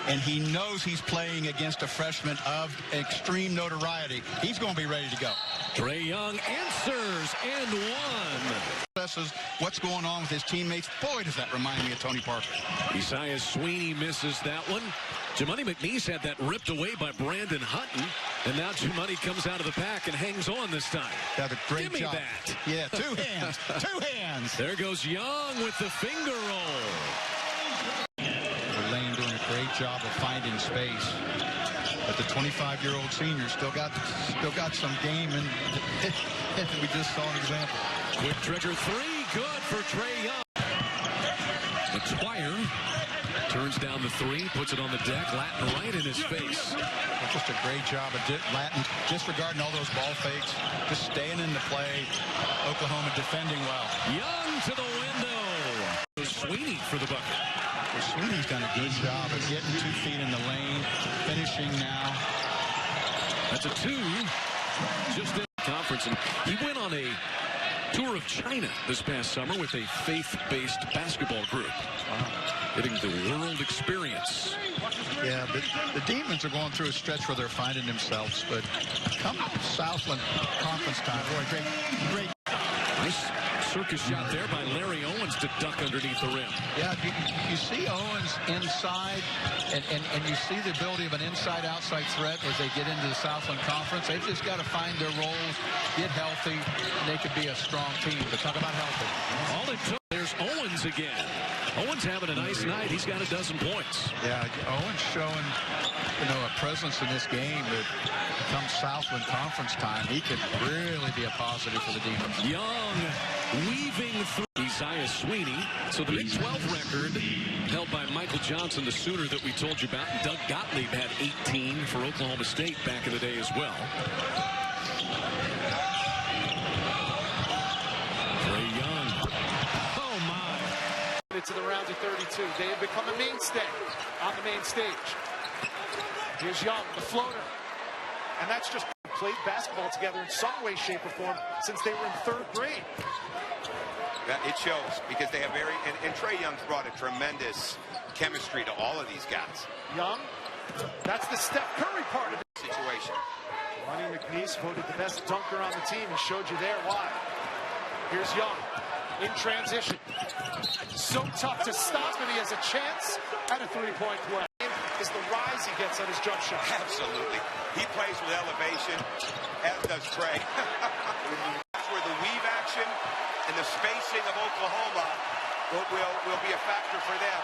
and he knows he's playing against a freshman of extreme notoriety. He's going to be ready to go. Trae Young answers and one. What's going on with his teammates? Boy, does that remind me of Tony Parker. Isaiah Sweeney misses that one. Jamoni McNeese had that ripped away by Brandon Hutton. And now Jamoni comes out of the pack and hangs on this time. Got a great Give me job. That. Yeah, 2 hands. 2 hands. There goes Young with the finger roll. Lane doing a great job of finding space. But the 25-year-old senior still got some game, and we just saw an example. Quick trigger three, good for Trae Young. McGuire turns down the three, puts it on the deck. Latin right in his face. Just a great job of Latin disregarding all those ball fakes, just staying in the play. Oklahoma defending well. Young to the window. Sweeney for the bucket. Well, Sweeney's done a good job of getting 2 feet in the lane, finishing now. That's a 2. Just in the conference, and he went on a tour of China this past summer with a faith-based basketball group. Wow. Getting the world experience. Yeah, the Demons are going through a stretch where they're finding themselves, but come Southland Conference time, boy, great. Nice circus shot there by Larry Owens to duck underneath the rim. Yeah, you see Owens inside, and you see the ability of an inside-outside threat as they get into the Southland Conference. They've just got to find their roles, get healthy, and they could be a strong team. But talk about healthy. All it took, there's Here's Owens again. Owens having a nice night. He's got a dozen points. Yeah, Owens showing, a presence in this game that comes Southland Conference time. He could really be a positive for the Demons. Young weaving through Isaiah Sweeney. So the Big 12 record held by Michael Johnson, the Sooner that we told you about. And Doug Gottlieb had 18 for Oklahoma State back in the day as well. Trae Young. Oh, my. To the round of 32. They have become a mainstay on the main stage. Here's Young, the floater. And that's just played basketball together in some way, shape, or form since they were in 3rd grade. It shows because they have and Trae Young's brought a tremendous chemistry to all of these guys. Young, that's the Steph Curry part of the situation. Money McNeese voted the best dunker on the team. He showed you there why. Here's Young in transition. So tough to stop, and he has a chance at a three-point play. Is the rise he gets on his jump shot. Absolutely. He plays with elevation, as does Trae. That's where the weave action and the spacing of Oklahoma will be a factor for them.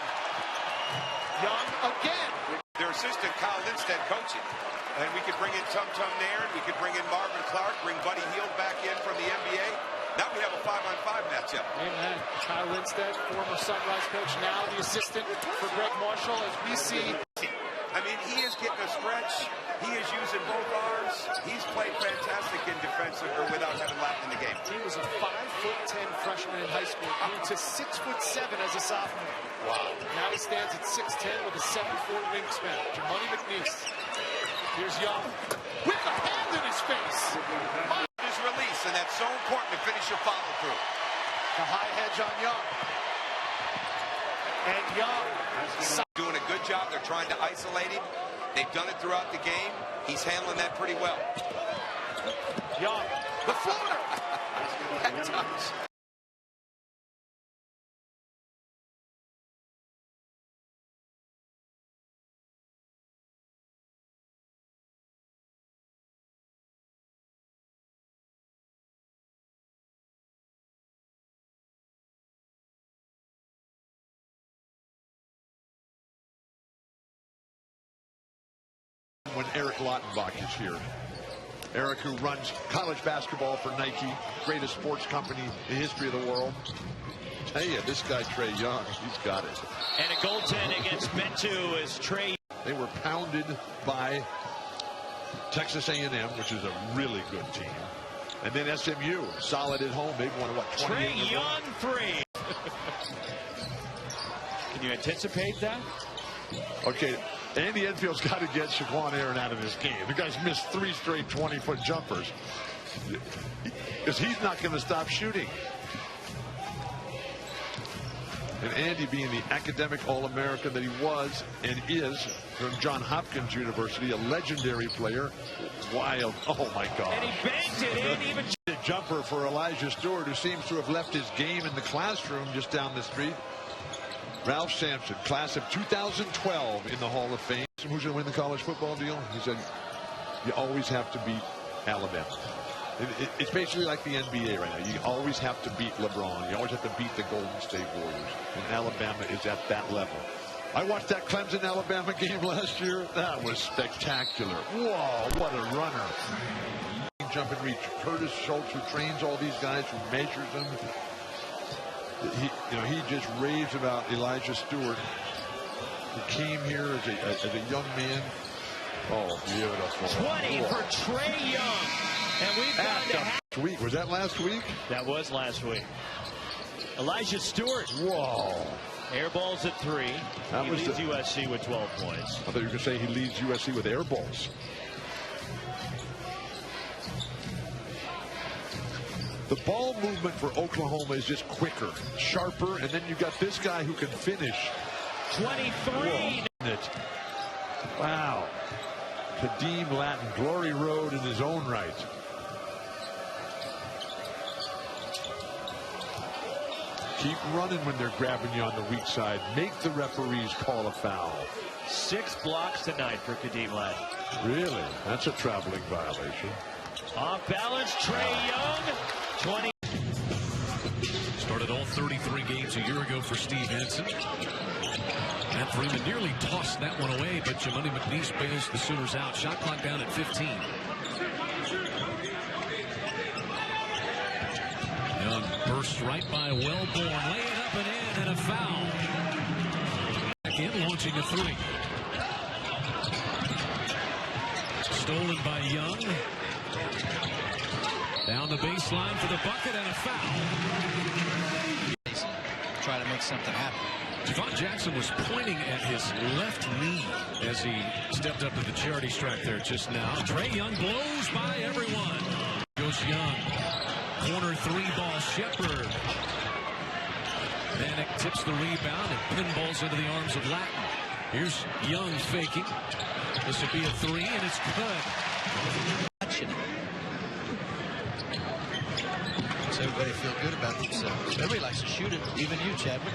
Young again. Their assistant, Kyle Lindstedt, coaching. And we could bring in Tum Tum Nairn. We could bring in Marvin Clark, bring Buddy Hield back in from the NBA. Now we have a 5-on-5 matchup. Amen. Kyle Lindstedt, former Sunrise coach, now the assistant for Greg Marshall, as we see. I mean, he is getting a stretch. He is using both arms. He's played fantastic in defensive or without having lapped in the game. He was a 5'10" freshman in high school, grew to 6'7" as a sophomore. Wow. Now he stands at 6'10" with a 7'4" wingspan. Jamoni McNeese. Here's Young with a hand in his face. His release, and that's so important to finish your follow through. The high hedge on Young. And Young doing a good job. They're trying to isolate him. They've done it throughout the game. He's handling that pretty well. Young, the floater. That touch. When Eric Lautenbach is here. Eric, who runs college basketball for Nike, greatest sports company in the history of the world. Tell you, this guy Trae Young, he's got it. And a goaltend against Metu is Trae. They were pounded by Texas A&M, which is a really good team. And then SMU, solid at home. They've won, what, 28 Trae Young 3. Can you anticipate that? Okay, Andy Enfield's got to get Shaquan Aaron out of this game. The guy's missed 3 straight 20-foot jumpers. Because he's not going to stop shooting. And Andy, being the academic All-American that he was and is from Johns Hopkins University, a legendary player. Wild. Oh, my God. And he banked it in. Even jumper for Elijah Stewart, who seems to have left his game in the classroom just down the street. Ralph Sampson, class of 2012 in the Hall of Fame. Who's going to win the college football deal? He said, you always have to beat Alabama. It's basically like the NBA right now. You always have to beat LeBron. You always have to beat the Golden State Warriors. And Alabama is at that level. I watched that Clemson-Alabama game last year. That was spectacular. Whoa, what a runner. Jump and reach. Curtis Schultz, who trains all these guys, who measures them. He just raves about Elijah Stewart, who came here as a young man. Oh, beautiful. 20 for Trae Young. And we've gone to last week. Was that last week? That was last week. Elijah Stewart. Whoa. Air balls at 3. He leads USC with 12 points. I thought you were going to say he leads USC with air balls. The ball movement for Oklahoma is just quicker, sharper, and then you got this guy who can finish. 23. Wow. Kadeem Latin, Glory Road in his own right. Keep running when they're grabbing you on the weak side. Make the referees call a foul. 6 blocks tonight for Kadeem Latin. Really? That's a traveling violation. Off balance, Trae Young. 20. Started all 33 games he's Steve Henson. Matt Freeman nearly tossed that one away, but Jamoni McNeese bails the Sooners out. Shot clock down at 15. Young bursts right by Wellborn. Lay it up and in, and a foul. Back in, launching a three. Stolen by Young. Down the baseline for the bucket and a foul. Try to make something happen. Javon Jackson was pointing at his left knee as he stepped up to the charity stripe there just now. Trae Young blows by everyone. Goes Young. Corner three ball, Shepard. Manick tips the rebound and pinballs into the arms of Latin. Here's Young faking. This would be a three, and it's good. Makes everybody feel good about themselves. Everybody likes to shoot it, even you, Chadwick.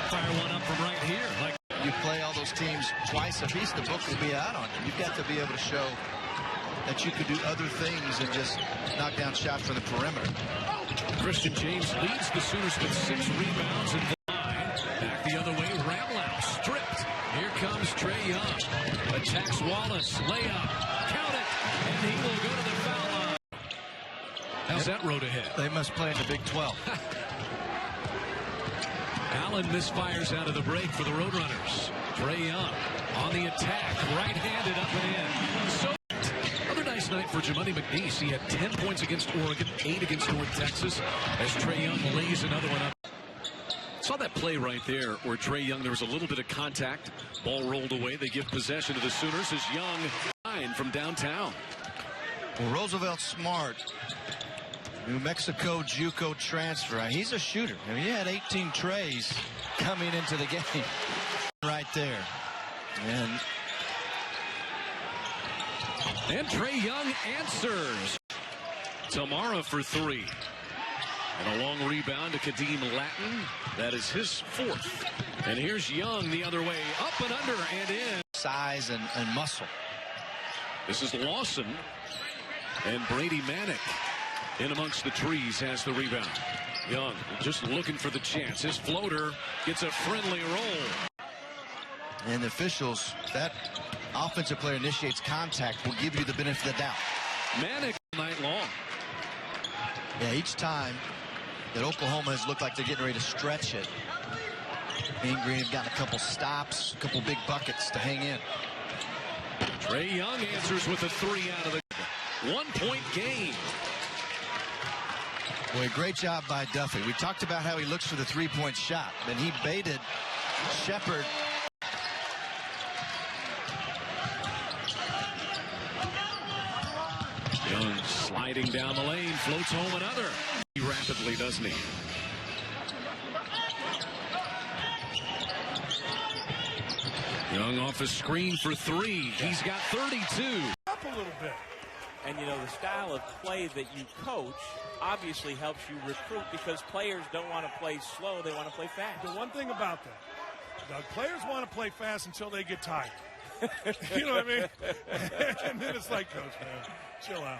Fire one up from right here. Like you play all those teams twice a piece, the book will be out on you. You've got to be able to show that you could do other things than just knock down shots from the perimeter. Christian James leads the Sooners with 6 rebounds and 9. Back the other way, Ramlau stripped. Here comes Trae Young. Attacks Wallace. Layup. Count it. And he will go to the foul line. How's that road ahead? They must play in the Big 12. Allen misfires out of the break for the Roadrunners. Trae Young on the attack. Right-handed up and in. So another nice night for Jamoni McNeese. He had 10 points against Oregon, 8 against North Texas, as Trae Young lays another one up. Saw that play right there where Trae Young, there was a little bit of contact. Ball rolled away. They give possession to the Sooners as Young line from downtown. Well, Roosevelt Smart, New Mexico JUCO transfer. He's a shooter. I mean, he had 18 trays coming into the game right there. And Trae Young answers. Tamara for 3. And a long rebound to Kadeem Latin. That is his 4th. And here's Young the other way. Up and under and in. Size and muscle. This is Lawson. And Brady Manick in amongst the trees has the rebound. Young just looking for the chance. His floater gets a friendly roll. And the officials, that offensive player initiates contact, will give you the benefit of the doubt. Manick all night long. Yeah, each time that Oklahoma has looked like they're getting ready to stretch it, Mean Green have gotten a couple stops, a couple big buckets to hang in. Trae Young answers with a 3 out of the 1-point game. Boy, great job by Duffy. We talked about how he looks for the 3-point shot, and he baited Shepard. Young sliding down the lane, floats home another. Rapidly, doesn't he? Young off a screen for 3. He's got 32. Up a little bit. And, you know, the style of play that you coach obviously helps you recruit because players don't want to play slow. They want to play fast. The one thing about that, Doug, players want to play fast until they get tired. You know what I mean? And then it's like, Coach, man, chill out.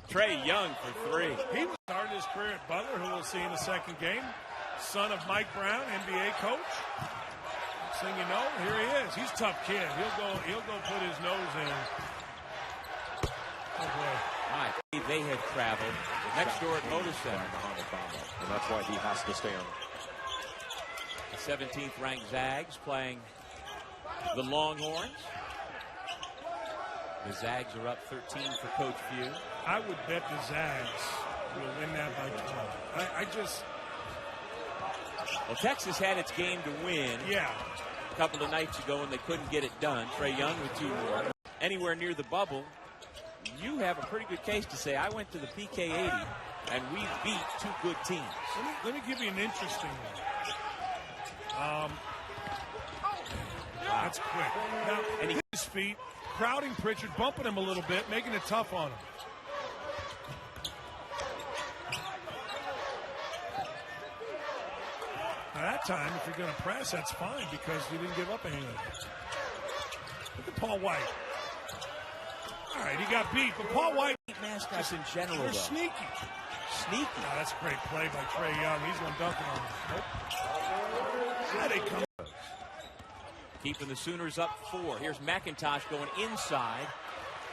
Trae Young for 3. He started his career at Butler, who we'll see in the second game. Son of Mike Brown, NBA coach. Next thing you know, here he is. He's a tough kid. He'll go put his nose in. Oh boy. Right. They have traveled next door at Motor Center. And that's why he has to stay on. The 17th ranked Zags playing the Longhorns. The Zags are up 13 for Coach Few. I would bet the Zags will win that by 12. Well, Texas had its game to win. Yeah. A couple of nights ago, and they couldn't get it done. Trae Young with 2 more. Anywhere near the bubble, you have a pretty good case to say, I went to the PK80, and we beat 2 good teams. Let me give you an interesting one. That's quick. Now, and his feet, crowding Pritchard, bumping him a little bit, making it tough on him. Now that time, if you're going to press, that's fine because you didn't give up anything. Look at Paul White. All right, he got beat, but Paul White. Mascots in general, They're though. sneaky. Sneaky. Oh, that's a great play by Trae Young. He's going dunking on him. Nope. Yeah, they come. Keeping the Sooners up 4. Here's McIntosh going inside.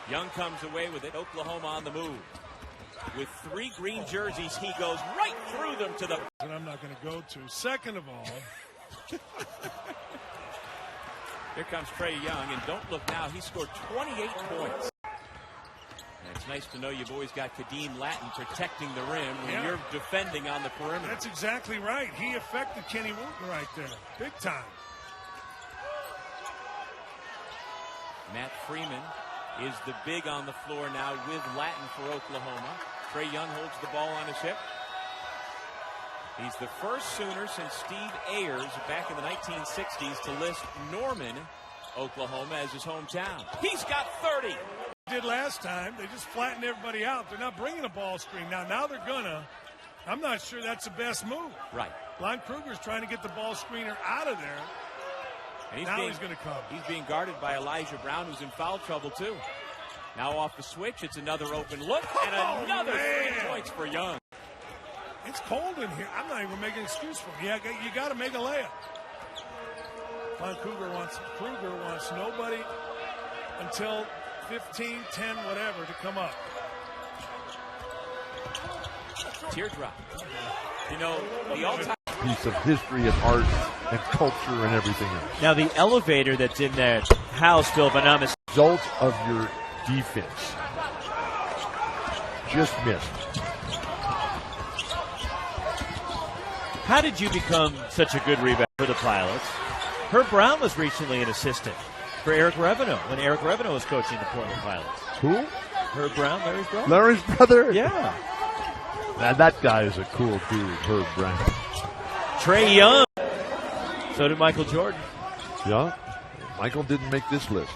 Young comes away with it. Oklahoma on the move. With 3 green jerseys, he goes right through them to the... And I'm not going to go to. Second of all... Here comes Trae Young, and don't look now, he scored 28 points. And it's nice to know you've always got Kadeem Latin protecting the rim when you're defending on the perimeter. That's exactly right. He affected Kenny Wooten right there. Big time. Matt Freeman is the big on the floor now with Latin for Oklahoma. Trae Young holds the ball on his hip. He's the first Sooner since Steve Ayers back in the 1960s to list Norman, Oklahoma, as his hometown. He's got 30. Did last time. They just flattened everybody out. They're not bringing a ball screen. Now they're gonna. I'm not sure that's the best move. Right. Lon Kruger's trying to get the ball screener out of there. And now he's going to come. He's being guarded by Elijah Brown, who's in foul trouble, too. Now off the switch, it's another open look, and another 3 points for Young. It's cold in here. I'm not even making an excuse for him. You got to make a layup. Lon Kruger wants nobody until 15, 10, whatever to come up. Teardrop. You know, the all-time piece of history and art and culture and everything else. Now the elevator that's in that house, Bill, if I'm not mistaken. Result of your defense. Just missed. How did you become such a good rebounder for the Pilots? Herb Brown was recently an assistant for Eric Revenue when Eric Revenue was coaching the Portland Pilots. Who? Herb Brown, Larry's brother. Larry's brother? Yeah. Now that guy is a cool dude, Herb Brown. Trae Young. So did Michael Jordan. Yeah. Michael didn't make this list.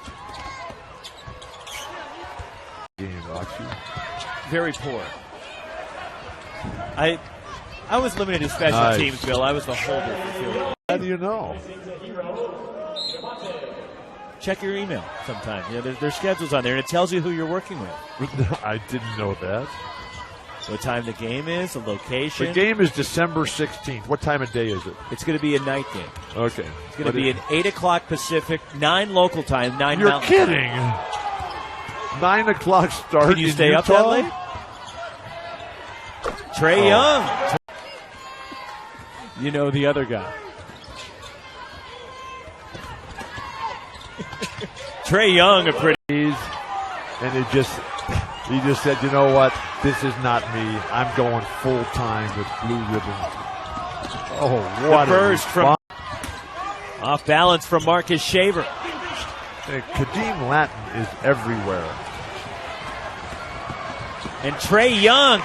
Game, Roxy. Very poor. I was limited to special teams, Bill. I was the holder for field. How do you know? Check your email sometime. You know, there's schedules on there, and it tells you who you're working with. I didn't know that. What time the game is, the location. The game is December 16th. What time of day is it? It's going to be a night game. Okay. It's going to be an 8 o'clock Pacific, 9 local time, 9 You're Mountain kidding. time. 9 o'clock start. Can you in stay Utah? up that late? Trae Young. You know the other guy. Trae Young, a pretty. And he just said, you know what? This is not me. I'm going full time with Blue Ribbon. Oh, what a burst from off balance from Marcus Shaver. Kadeem Latin is everywhere. And Trae Young.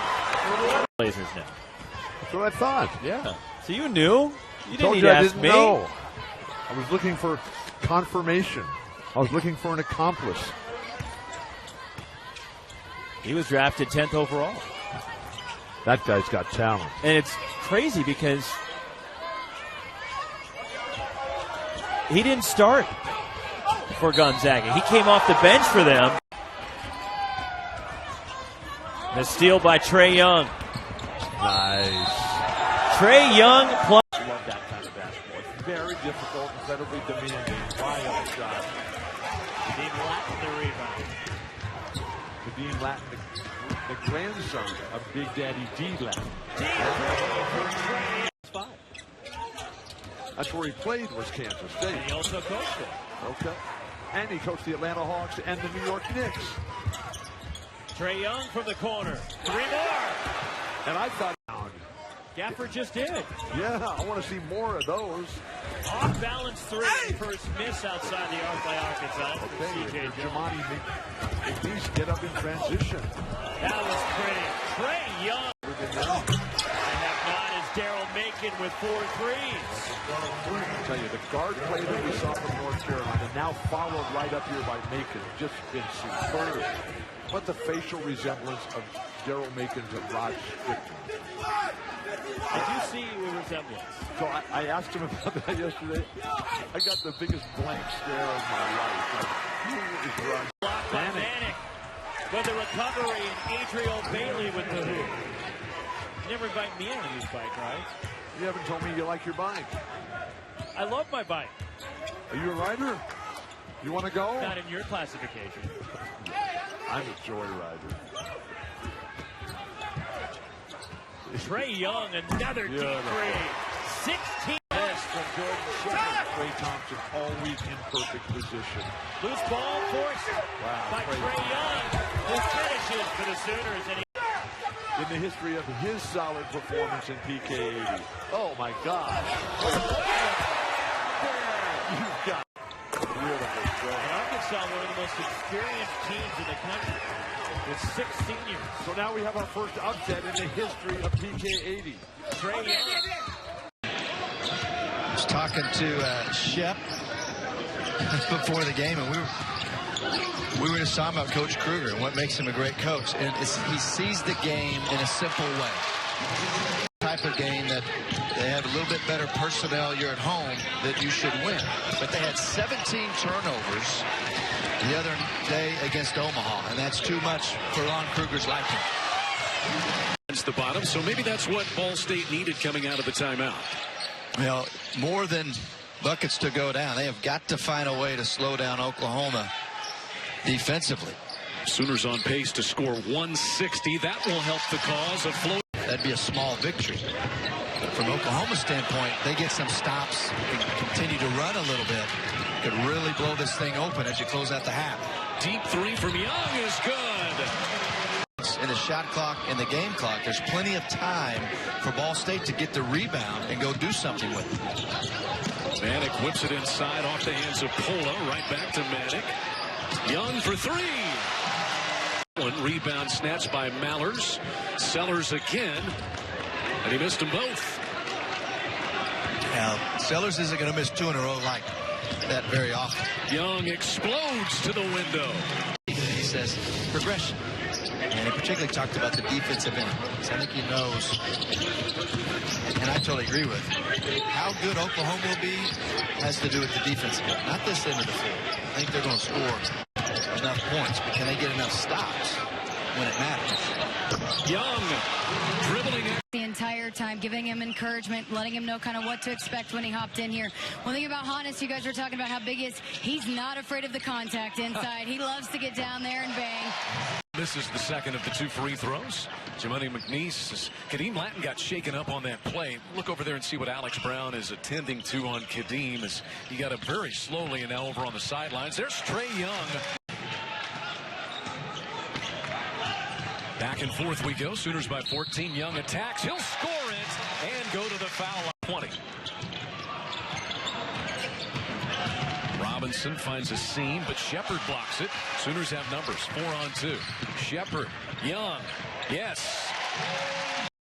Blazers now. That's what I thought. Yeah. So you knew? You didn't Told need you to I ask didn't me. know. I was looking for confirmation. I was looking for an accomplice. He was drafted 10th overall. That guy's got talent. And it's crazy because he didn't start for Gonzaga. He came off the bench for them. The steal by Trae Young. Nice. Trae Young plus. I love that kind of basketball. It's very difficult, incredibly demanding. Wild shot. Kadeem Latin the rebound. Kadeem Latin, the grandson of Big Daddy D. Latin. That's where he played, was Kansas State. And he also coached it. Okay. And he coached the Atlanta Hawks and the New York Knicks. Trae Young from the corner. 3 more. And I thought, Gafford just did. yeah, I want to see more of those. Off balance 3. First miss outside the arc by Arkansas. Okay, Jamani, at least get up in transition. That was pretty. Trae Young. I have not as Daryl Macon with 4 threes. I'll tell you, the guard play that we saw from North Carolina, now followed right up here by Macon, just been superb. What the facial resemblance of Daryl Macon to Rod Strickland. I do see a resemblance. So I asked him about that yesterday. I got the biggest blank stare of my life. Like, who is Rod? Blocked by Manic. with the recovery, and Adriel Bailey with the hoop. You never invite me on a new bike, right? You haven't told me you like your bike. I love my bike. Are you a rider? You want to go? Not in your classification. I'm a joyrider. Trae Young, another deep three. 16 from Jordan Shepherd. Trae Thompson all week in perfect position. Loose ball forced by Trae Young, who finishes for the Sooners. And in the history of his solid performance in PK80. Oh my gosh. You've got beautiful throw. And Arkansas, one of the most experienced teams in the country, with 6 seniors. So now we have our first upset in the history of PK80. Trae Young. I was talking to Shep before the game, and we were just talking about Coach Kruger and what makes him a great coach. And he sees the game in a simple way. Type of game that they have a little bit better personnel. You're at home, that you should win. But they had 17 turnovers the other day against Omaha, and that's too much for Lon Kruger's liking. It's the bottom, so maybe that's what Ball State needed coming out of the timeout. Well, more than buckets to go down, they have got to find a way to slow down Oklahoma defensively. Sooners on pace to score 160. That will help the cause of flow. That'd be a small victory. From Oklahoma's standpoint, they get some stops, can continue to run a little bit, could really blow this thing open as you close out the half. Deep three from Young is good. In the shot clock and the game clock, there's plenty of time for Ball State to get the rebound and go do something with it. Manick whips it inside off the hands of Pola. Right back to Manick. Young for 3. One rebound snatched by Mallers. Sellers again. And he missed them both. Now, Sellers isn't going to miss 2 in a row like that very often. Young explodes to the window. He says progression. And he particularly talked about the defensive end. So I think he knows, and I totally agree with, how good Oklahoma will be has to do with the defensive end, not this end of the field. I think they're going to score enough points, but can they get enough stops when it matters? Young dribbling the entire time, giving him encouragement, letting him know kind of what to expect when he hopped in here. One thing about Hannes, you guys were talking about how big he is. He's not afraid of the contact inside. He loves to get down there and bang. This is the second of the 2 free throws. Jimoni McNeese. Kadeem Latin got shaken up on that play. Look over there and see what Alex Brown is attending to on Kadeem as he got up very slowly and now over on the sidelines. There's Trae Young. Back and forth we go. Sooners by 14. Young attacks. He'll score it and go to the foul line. 20. Robinson finds a seam, but Shepherd blocks it. Sooners have numbers. 4-on-2. Shepherd. Young. Yes.